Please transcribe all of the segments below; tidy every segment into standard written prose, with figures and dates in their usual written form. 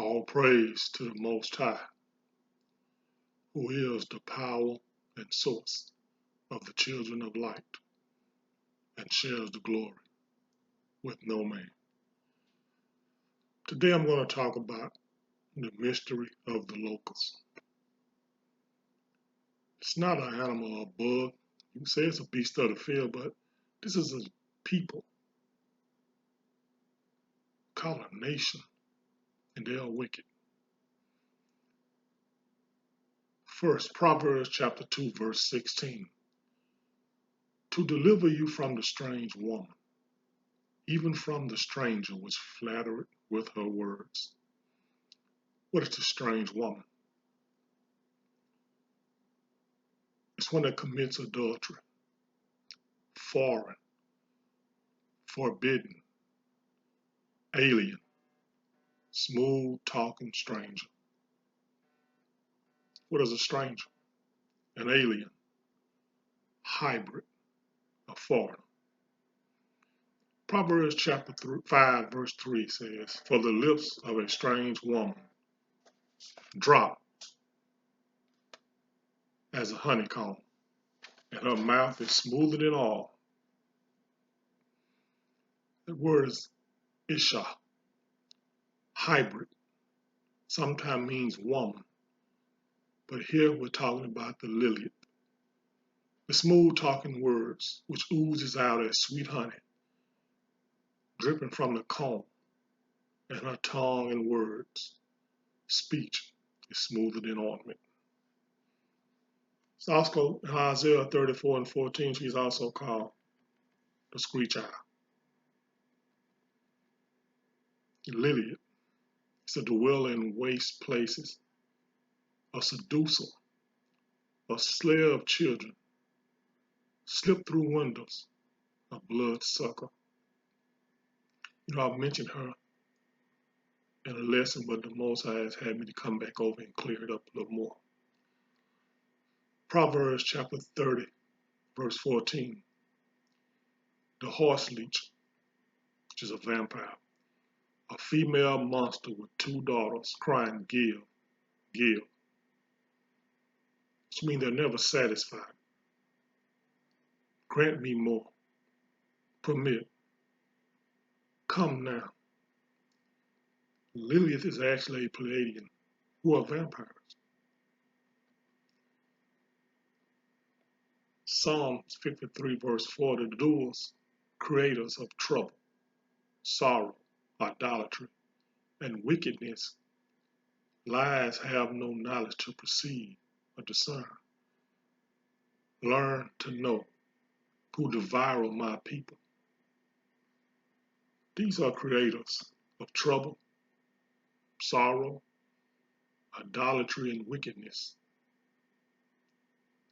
All praise to the Most High, who is the power and source of the children of light and shares the glory with no man. Today I'm going to talk about the mystery of the locust. It's not an animal or a bug. You can say it's a beast of the field, but this is a people called a nation, and they are wicked. First, Proverbs chapter 2, verse 16. To deliver you from the strange woman, even from the stranger which flattereth with her words. What is the strange woman? It's one that commits adultery, foreign, forbidden, alien, smooth talking stranger. What is a stranger? An alien, hybrid, a foreigner. Proverbs chapter 5, verse 3 says, For the lips of a strange woman drop as a honeycomb, and her mouth is smoother than oil. The word is Isha, hybrid, sometimes means woman, but here we're talking about the lily, the smooth talking words which oozes out as sweet honey, dripping from the comb, and her tongue and words, speech is smoother than ointment. It's also in Isaiah 34 and 14, she's also called the screech owl. Lily is a dweller in waste places, a seducer, a slayer of children, slip through windows, a bloodsucker. I've mentioned her in a lesson, but the Most High has had me to come back over and clear it up a little more. Proverbs chapter 30, verse 14. The horse leech, which is a vampire, a female monster with two daughters crying, give, give. Which means they're never satisfied. Grant me more. Permit. Come now. Lilith is actually a Pleiadian who are vampires. Psalms 53 verse 4, the doers, creators of trouble, sorrow, idolatry, and wickedness, lies have no knowledge to perceive or discern. Learn to know who devour my people. These are creators of trouble, sorrow, idolatry, and wickedness.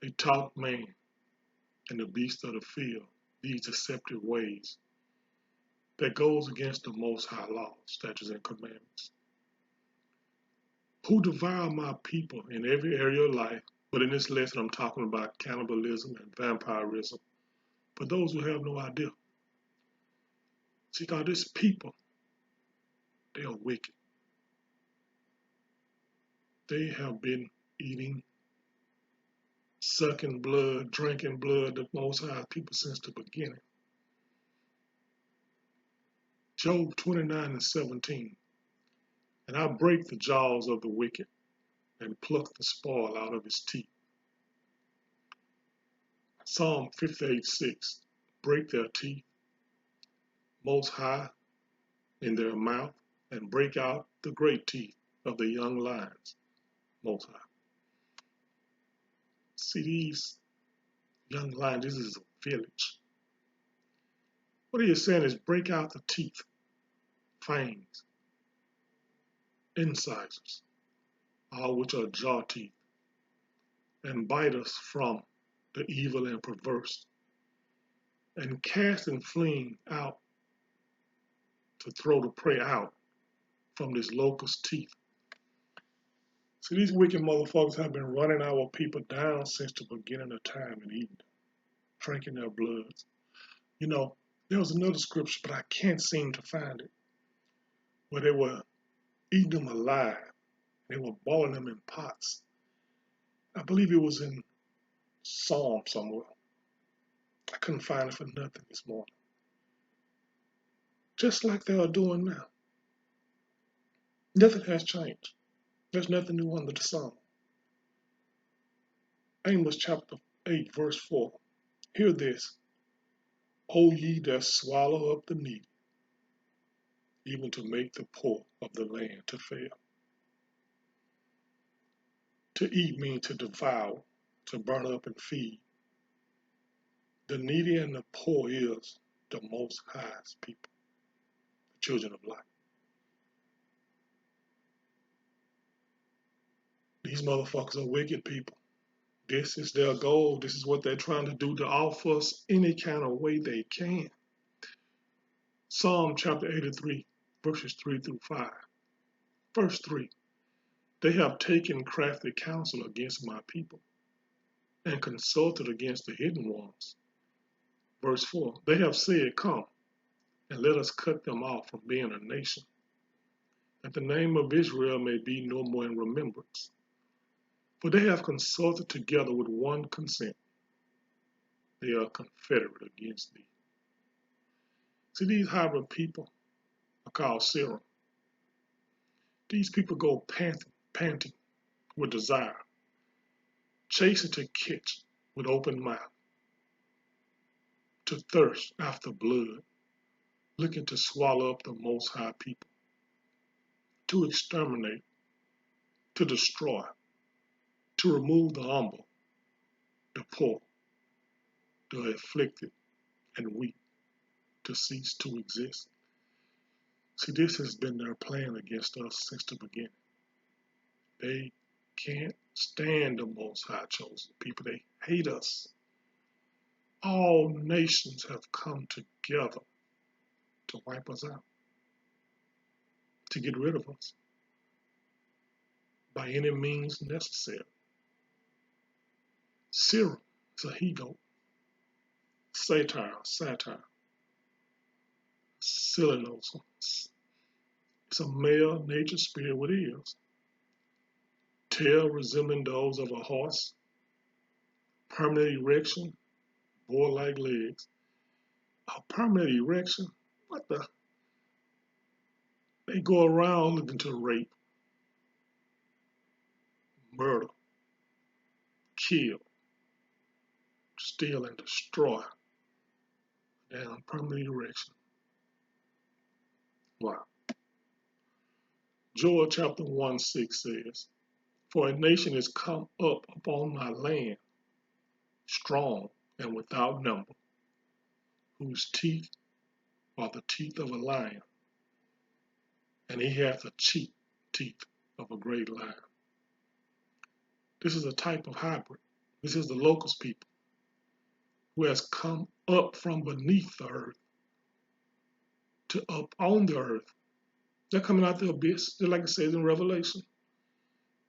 They taught man and the beast of the field these deceptive ways that goes against the Most High law, statutes, and commandments. Who devour my people in every area of life, but in this lesson I'm talking about cannibalism and vampirism, for those who have no idea. See, God, this people, they are wicked. They have been eating, sucking blood, drinking blood, the Most High people since the beginning. Job 29 and 17. And I break the jaws of the wicked and pluck the spoil out of his teeth. Psalm 58:6. Break their teeth, Most High, in their mouth, and break out the great teeth of the young lions, Most High. See, these young lions, this is a village. What he is saying is break out the teeth, fangs, incisors, all which are jaw teeth, and bite us from the evil and perverse, and cast and fling out to throw the prey out from this locust teeth. See, these wicked motherfuckers have been running our people down since the beginning of time and eating, drinking their bloods. There was another scripture, but I can't seem to find it, where they were eating them alive. They were boiling them in pots. I believe it was in Psalm somewhere. I couldn't find it for nothing this morning. Just like they are doing now. Nothing has changed. There's nothing new under the sun. Amos chapter 8, verse 4. Hear this, O ye that swallow up the needy, even to make the poor of the land to fail. To eat means to devour, to burn up and feed. The needy and the poor is the Most High's people, the children of light. These motherfuckers are wicked people. This is their goal. This is what they're trying to do, to offer us any kind of way they can. Psalm chapter 83, verses 3 through 5. Verse 3. They have taken crafty counsel against my people and consulted against the hidden ones. Verse 4. They have said, come, and let us cut them off from being a nation, that the name of Israel may be no more in remembrance. For they have consulted together with one consent. They are confederate against thee. See, these hybrid people are called serum. These people go panting with desire, chasing to catch with open mouth, to thirst after blood, looking to swallow up the Most High people, to exterminate, to destroy, to remove the humble, the poor, the afflicted, and weak, to cease to exist. See, this has been their plan against us since the beginning. They can't stand the Most High chosen people. They hate us. All nations have come together to wipe us out, to get rid of us by any means necessary. Cyril is a he-goat. Satire, Silenos. It's a male nature spirit with ears. Tail resembling those of a horse. Permanent erection, boar-like legs. A permanent erection? What the? They go around looking to rape, murder, kill, steal, and destroy. Damn permanent erection. Wow. Joel chapter 1:6 says, for a nation is come up upon my land, strong and without number, whose teeth are the teeth of a lion, and he hath the teeth of a great lion. This is a type of hybrid. This is the locust people who has come up from beneath the earth to up on the earth. They're coming out the abyss, just like it says in Revelation.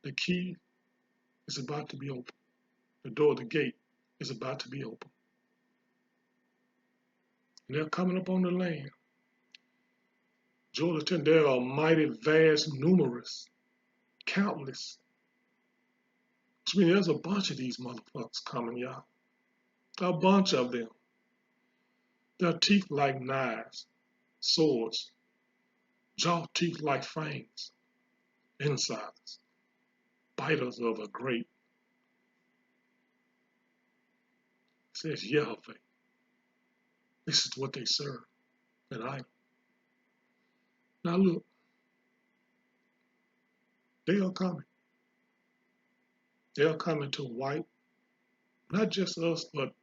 The key is about to be open. The door, the gate, is about to be open. And they're coming up on the land. Joel is telling there are mighty, vast, numerous, countless. Which means there's a bunch of these motherfuckers coming, y'all. A bunch of them. Their teeth like knives, swords, jaw teeth like fangs, incisors, biters of a great. It says Yahweh. This is what they serve, an idol. Now look, they are coming. They are coming to wipe not just us, but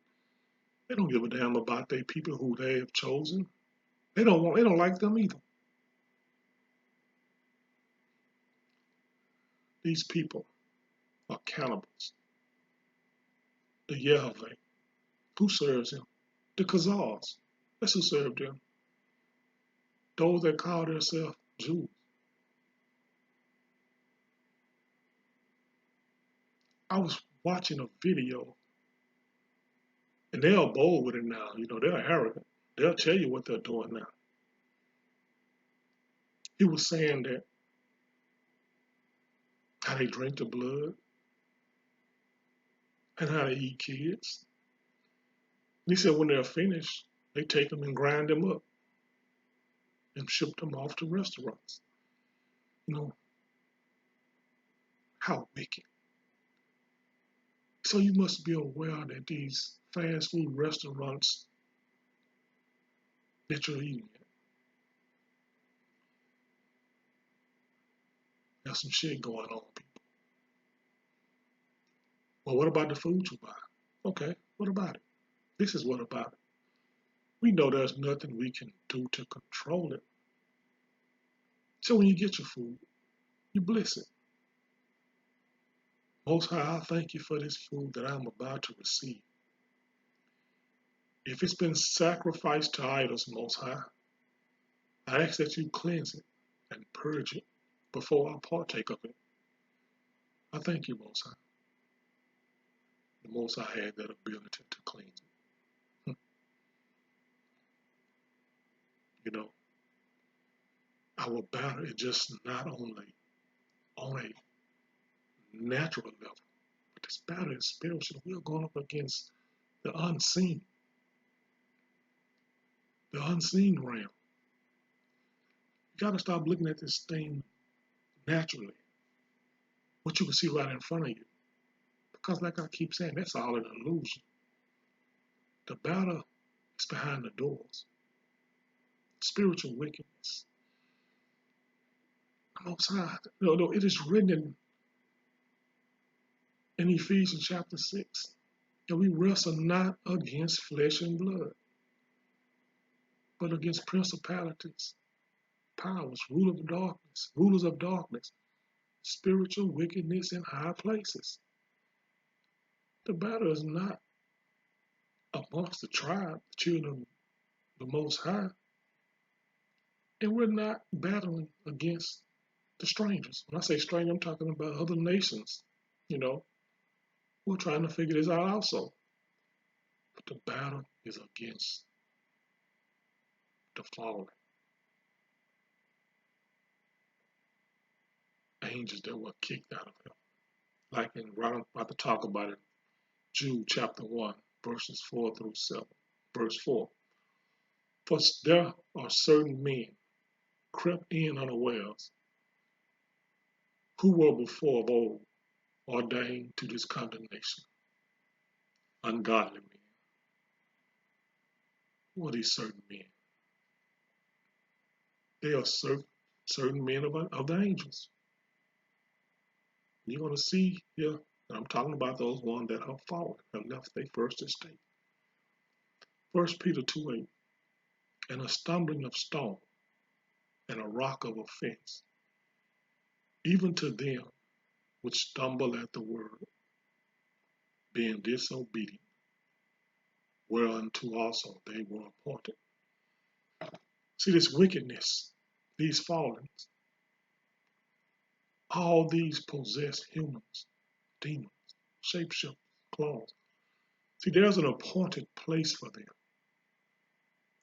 they don't give a damn about their people who they have chosen. They don't like them either. These people are cannibals. The Yahweh. Who serves him? The Khazars. That's who served him. Those that call themselves Jews. I was watching a video, and they are bold with it now. You know, they're arrogant. They'll tell you what they're doing now. He was saying that how they drink the blood, and how they eat kids. And he said when they're finished, they take them and grind them up and ship them off to restaurants. You know, how wicked. So you must be aware that these fast food restaurants that you're eating at, there's some shit going on, people. Well, what about the food you buy? Okay, what about it? This is what about it. We know there's nothing we can do to control it. So when you get your food, you bless it. Most High, I thank you for this food that I'm about to receive. If it's been sacrificed to idols, Most High, I ask that you cleanse it and purge it before I partake of it. I thank you, Most High. The Most High had that ability to cleanse it. You know, our battle is just not only on a natural level, but this battle is spiritual. We're going up against the unseen realm. You got to stop looking at this thing naturally, what you can see right in front of you. Because, like I keep saying, that's all an illusion. The battle is behind the doors. Spiritual wickedness. Most High. No, it is written in Ephesians chapter 6 that we wrestle not against flesh and blood, but against principalities, powers, rulers of darkness, spiritual wickedness in high places. The battle is not amongst the tribe, the children of the Most High, and we're not battling against the strangers. When I say stranger, I'm talking about other nations. You know, we're trying to figure this out also. But the battle is against the fallen angels that were kicked out of hell. Like in right I'm about to talk about it, Jude chapter 1, verses 4 through 7. Verse 4. For there are certain men crept in unawares, who were before of old ordained to this condemnation. Ungodly men. Who are these certain men? They are certain men of the angels. You're going to see here that I'm talking about those ones that have fallen, have left their first estate. 1 Peter 2:8, and a stumbling of stone and a rock of offense, even to them which stumble at the word, being disobedient, whereunto also they were appointed. See this wickedness, these fallings, all these possess humans, demons, shapeshifters, claws. See, there's an appointed place for them.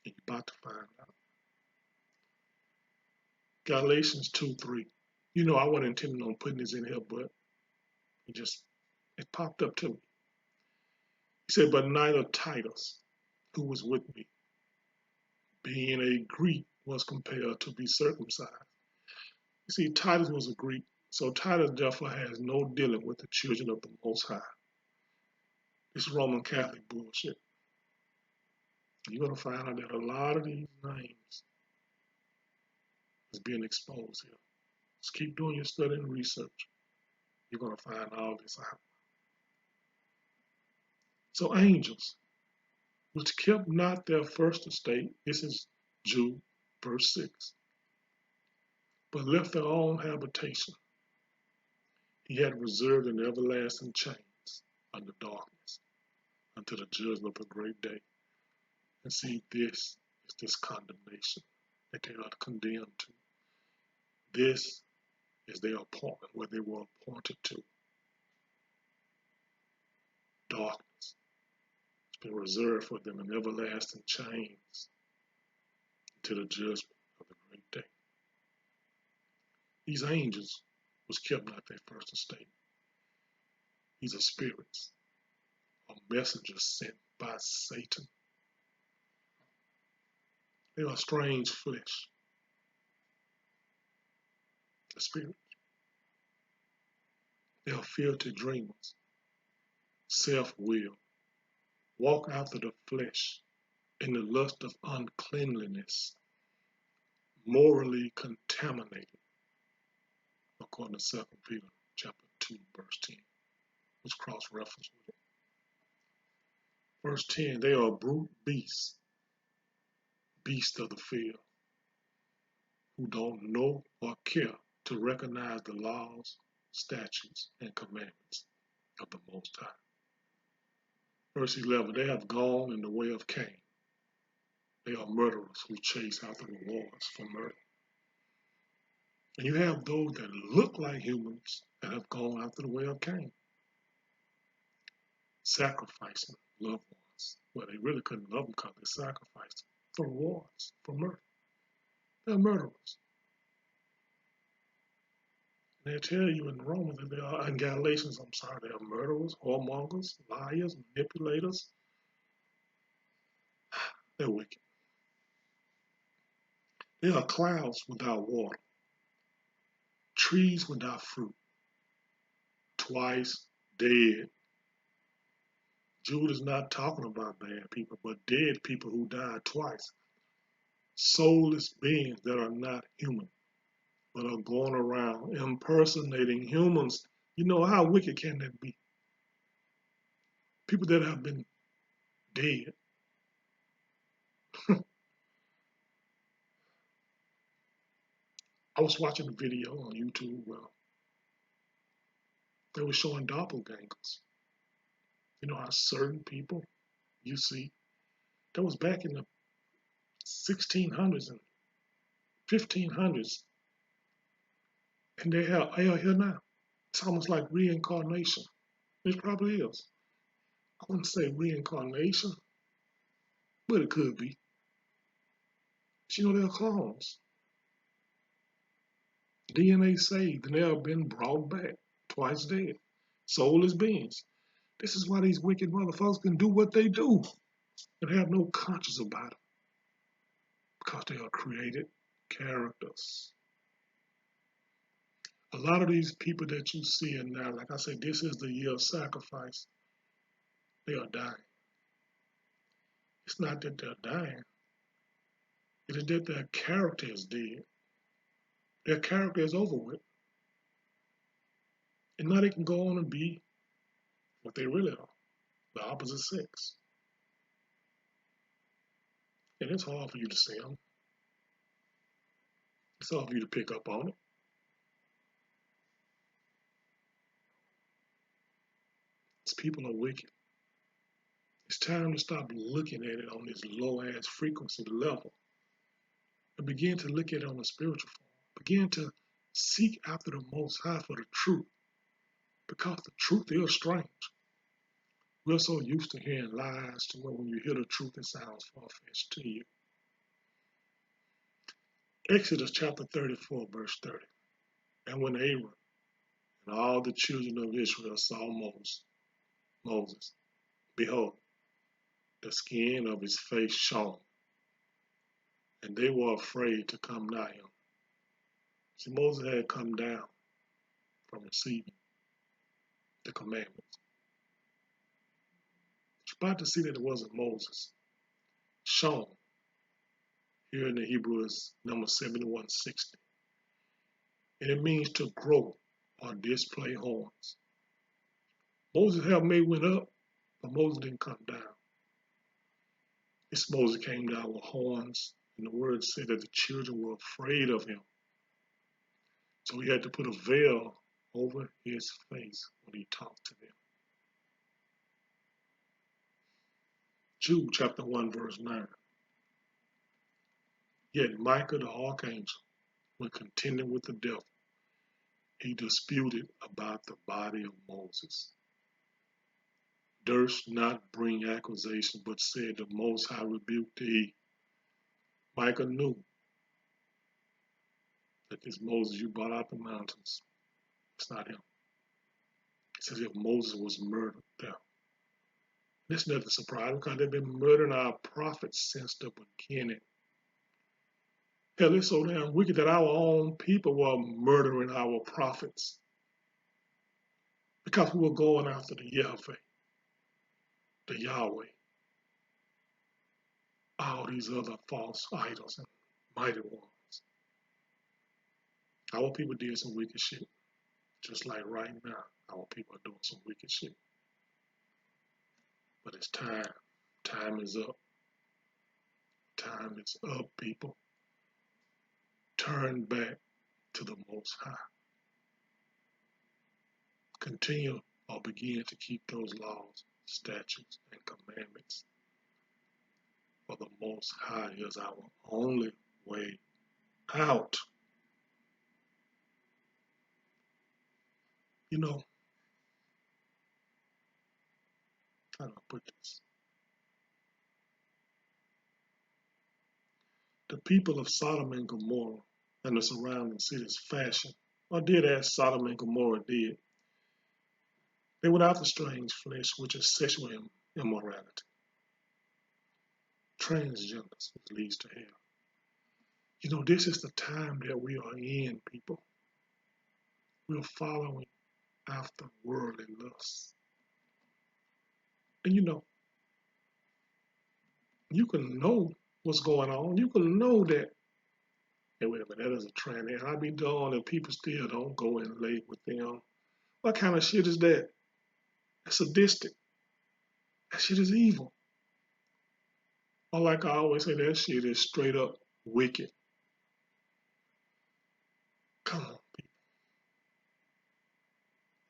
And you're about to find out. Galatians 2:3. You know, I wasn't intending on putting this in here, but it popped up to me. He said, but neither Titus, who was with me, being a Greek, was compelled to be circumcised. You see, Titus was a Greek, so Titus therefore has no dealing with the children of the Most High. This Roman Catholic bullshit. You're going to find out that a lot of these names is being exposed here. Just keep doing your study and research. You're going to find all this out. So angels, which kept not their first estate, this is Jude, verse 6, but left their own habitation, he had reserved in everlasting chains under darkness until the judgment of a great day. And see, this is this condemnation that they are condemned to. This is their appointment, where they were appointed to. Darkness. It's been reserved for them in everlasting chains until the judgment of the great day. These angels was kept not their first estate. These are spirits, or messengers sent by Satan. They are strange flesh, the spirit. They are filthy dreamers, self-willed, walk after the flesh in the lust of uncleanliness, morally contaminated, according to 2 Peter chapter 2, verse 10, which cross-reference with it. Verse 10, they are brute beasts, beasts of the field, who don't know or care to recognize the laws, statutes, and commandments of the Most High. Verse 11, they have gone in the way of Cain. They are murderers who chase after rewards for murder. And you have those that look like humans that have gone after the way of Cain, sacrificing loved ones. Well, they really couldn't love them because they sacrificed for rewards for murder. They're murderers. And they tell you in Romans that they are, in Galatians, I'm sorry, they are murderers, whoremongers, liars, manipulators. They're wicked. They are clouds without water, trees without fruit, twice dead. Jude is not talking about bad people, but dead people who died twice. Soulless beings that are not human, but are going around impersonating humans. You know, how wicked can that be? People that have been dead. I was watching a video on YouTube where they were showing doppelgangers. You know how certain people you see, that was back in the 1600s and 1500s, and they are here now. It's almost like reincarnation. It probably is. I wouldn't say reincarnation, but it could be. But you know, they're clones. DNA saved, and they have been brought back, twice dead. Soulless beings. This is why these wicked motherfuckers can do what they do and have no conscience about it. Because they are created characters. A lot of these people that you see in now, like I said, this is the year of sacrifice. They are dying. It's not that they're dying. It is that their character is dead. Their character is over with. And now they can go on and be what they really are, the opposite sex. And it's hard for you to see them. It's hard for you to pick up on it. These people are wicked. It's time to stop looking at it on this low-ass frequency level and begin to look at it on a spiritual form. Begin to seek after the Most High for the truth, because the truth is strange. We're so used to hearing lies to where when you hear the truth, it sounds far-fetched to you. Exodus chapter 34, verse 30. And when Aaron and all the children of Israel saw Moses, behold, the skin of his face shone, and they were afraid to come nigh him. See, Moses had come down from receiving the commandments. You're about to see that it wasn't Moses. Shone, here in the Hebrew is number 7160. And it means to grow or display horns. Moses' hair may went up, but Moses didn't come down. This Moses came down with horns, and the word said that the children were afraid of him. So he had to put a veil over his face when he talked to them. Jude chapter 1, verse 9. Yet Michael the archangel, when contending with the devil, he disputed about the body of Moses. Durst not bring accusation, but said, the Most High rebuked thee. Michael knew that this Moses you brought out the mountains It's not him. It's as if Moses was murdered there. This nothing surprising because they've been murdering our prophets since the beginning. Hell, it's so damn wicked that our own people were murdering our prophets because we were going after the Yahweh, the Yahweh, all these other false idols and mighty ones. Our people did some wicked shit, just like right now, our people are doing some wicked shit. But it's time. Time is up. Time is up, people. Turn back to the Most High. Continue or begin to keep those laws, statutes, and commandments. For the Most High is our only way out. You know, how do I put this? The people of Sodom and Gomorrah and the surrounding cities fashioned, or did as Sodom and Gomorrah did. They went after strange flesh, which is sexual immorality, transgenders, which leads to hell. You know, this is the time that we are in, people. We're following after worldly lusts. And you know, you can know what's going on. You can know that, hey, wait a minute, that is a trend. And I'd be darned if people still don't go and lay with them. What kind of shit is that? That's sadistic. That shit is evil. Or like I always say, that shit is straight up wicked. Come on, people.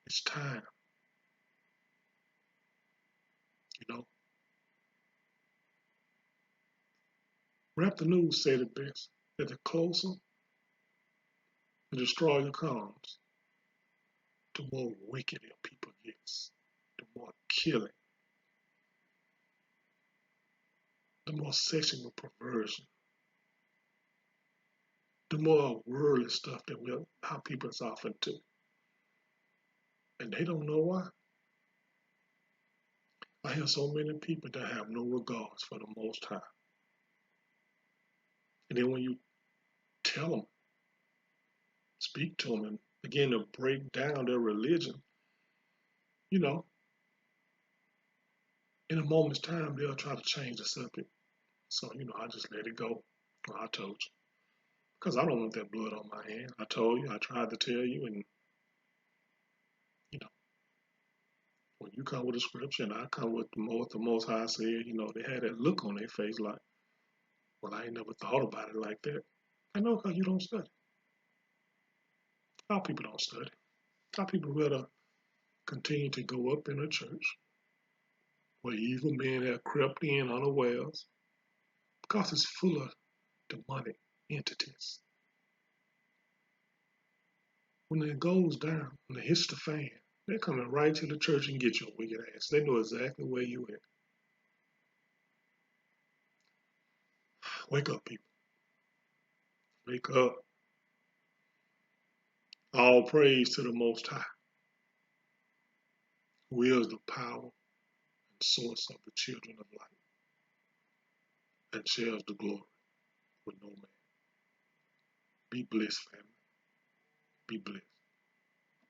It's time. You know, Rap the News said it best that the closer the destroyer comes, the more wicked your people gets, the more killing, the more sexual perversion, the more worldly stuff that our people is off into. And they don't know why. I hear so many people that have no regards for the Most High. And then when you tell them, speak to them, and begin to break down their religion, you know, in a moment's time, they'll try to change the subject. So, you know, I just let it go. Well, I told you. Because I don't want that blood on my hand. I told you, I tried to tell you, and, you know, when you come with a scripture and I come with the Most High said, you know, they had that look on their face like, well, I ain't never thought about it like that. I know because you don't study. Our people don't study. Our people rather continue to go up in a church where evil men have crept in unawares because it's full of demonic entities. When it goes down, when it hits the fan, they're coming right to the church and get your wicked ass. They know exactly where you at. Wake up, people. Wake up. All praise to the Most High, who is the power and source of the children of light, and shares the glory with no man. Be blessed, family. Be blessed.